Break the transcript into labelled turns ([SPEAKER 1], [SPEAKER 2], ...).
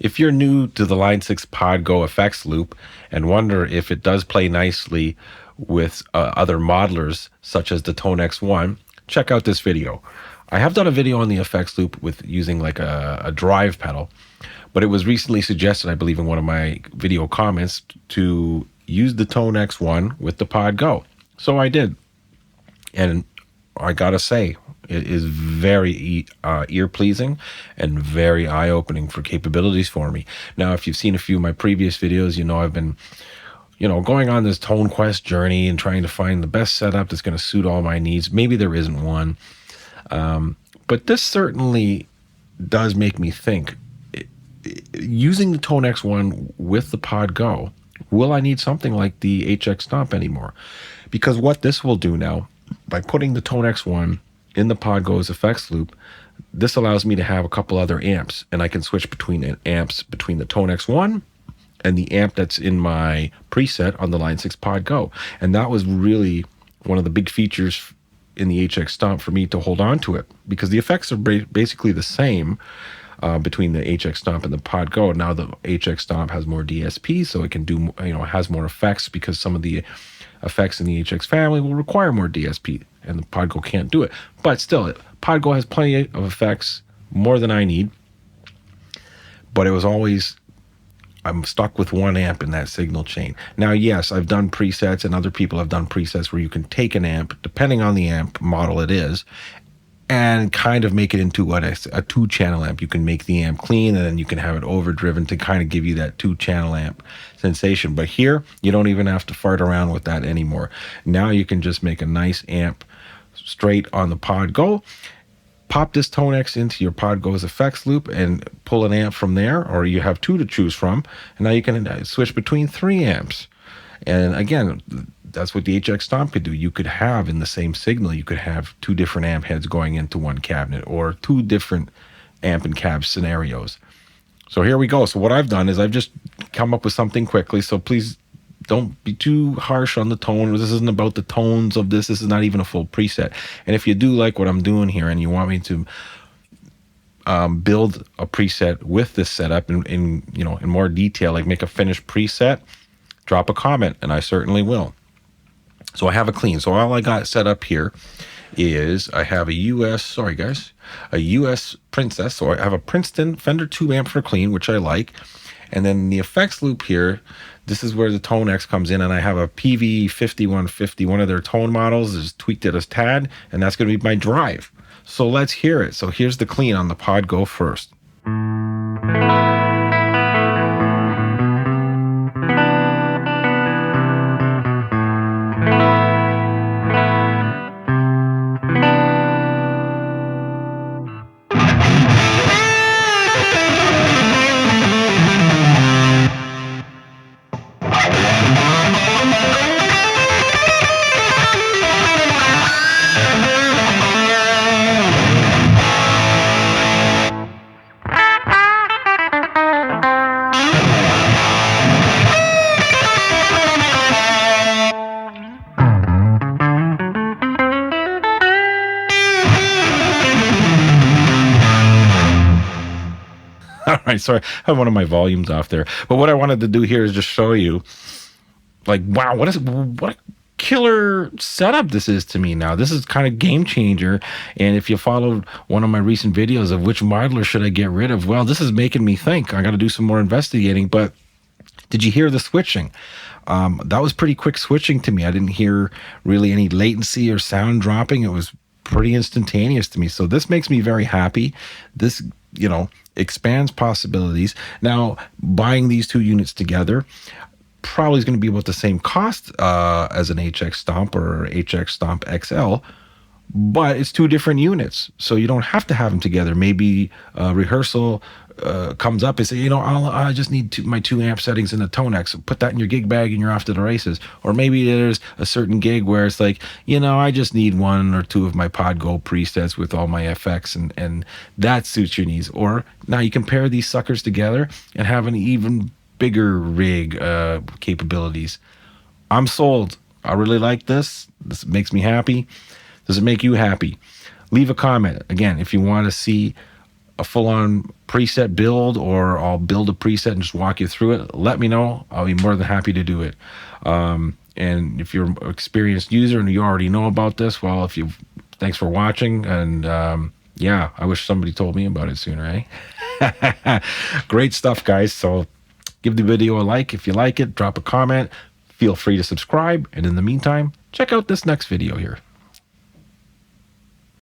[SPEAKER 1] If you're new to the Line 6 Pod Go effects loop and wonder if it does play nicely with other modelers such as the Tonex One, check out this video. I have done a video on the effects loop with using like a drive pedal, but it was recently suggested, I believe in one of my video comments, to use the Tonex One with the Pod Go. So I did. And I gotta say, it is very ear-pleasing and very eye-opening for capabilities for me. Now, if you've seen a few of my previous videos, you know I've been, going on this tone quest journey and trying to find the best setup that's going to suit all my needs. Maybe there isn't one. But this certainly does make me think, using the Tonex One with the Pod Go, will I need something like the HX Stomp anymore? Because what this will do now, by putting the Tonex One in the Pod Go's effects loop, this allows me to have a couple other amps, and I can switch between amps between the Tonex One and the amp that's in my preset on the Line 6 Pod Go. And that was really one of the big features in the HX Stomp for me to hold on to it, because the effects are basically the same between the HX Stomp and the Pod Go. Now the HX Stomp has more DSP, so it can do, has more effects, because some of the effects in the HX family will require more DSP, and the Pod Go can't do it. But still, Pod Go has plenty of effects, more than I need. But it was always, I'm stuck with one amp in that signal chain. Now, yes, I've done presets, and other people have done presets where you can take an amp, depending on the amp model it is, and kind of make it into what a two-channel amp. You can make the amp clean, and then you can have it overdriven to kind of give you that two-channel amp sensation. But here, you don't even have to fart around with that anymore. Now you can just make a nice amp straight on the Pod Go, pop this Tonex into your Pod Go's effects loop, and pull an amp from there, or you have two to choose from, and now you can switch between 3 amps. And again, that's what the HX Stomp could do. You could have, in the same signal, you could have 2 different amp heads going into one cabinet, or 2 different amp and cab scenarios. So here we go. So what I've done is I've just come up with something quickly, so please don't be too harsh on the tone. This isn't about the tones of this. This is not even a full preset. And if you do like what I'm doing here and you want me to build a preset with this setup in more detail, like make a finished preset, drop a comment, and I certainly will. So I have a clean. So all I got set up here is I have a US Princess. So I have a Princeton Fender 2 amp for clean, which I like. And then the effects loop here, this is where the Tonex comes in, and I have a PV5150, one of their tone models, is tweaked it as tad, and that's going to be my drive. So let's hear it. So here's the clean on the Pod Go first. All right, sorry, I have one of my volumes off there. But what I wanted to do here is just show you, like, wow, what a killer setup this is to me now. This is kind of game changer. And if you followed one of my recent videos of which modeler should I get rid of, well, this is making me think. I got to do some more investigating. But did you hear the switching? That was pretty quick switching to me. I didn't hear really any latency or sound dropping. It was pretty instantaneous to me. So this makes me very happy. This, expands possibilities. Now, buying these 2 units together probably is going to be about the same cost as an HX Stomp or HX Stomp XL, but it's 2 different units, so you don't have to have them together. Maybe rehearsal comes up and say, I just need my 2 amp settings in the Tonex. Put that in your gig bag and you're off to the races. Or maybe there's a certain gig where it's like, I just need 1 or 2 of my Pod Go presets with all my FX, and that suits your needs. Or now you can pair these suckers together and have an even bigger rig capabilities. I'm sold. I really like this. This makes me happy. Does it make you happy? Leave a comment. Again, if you want to see a full-on preset build, or I'll build a preset and just walk you through it, let me know. I'll be more than happy to do it. And if you're an experienced user and you already know about this, well, thanks for watching. And yeah, I wish somebody told me about it sooner, eh? Great stuff, guys. So give the video a like if you like it. Drop a comment. Feel free to subscribe. And in the meantime, check out this next video here.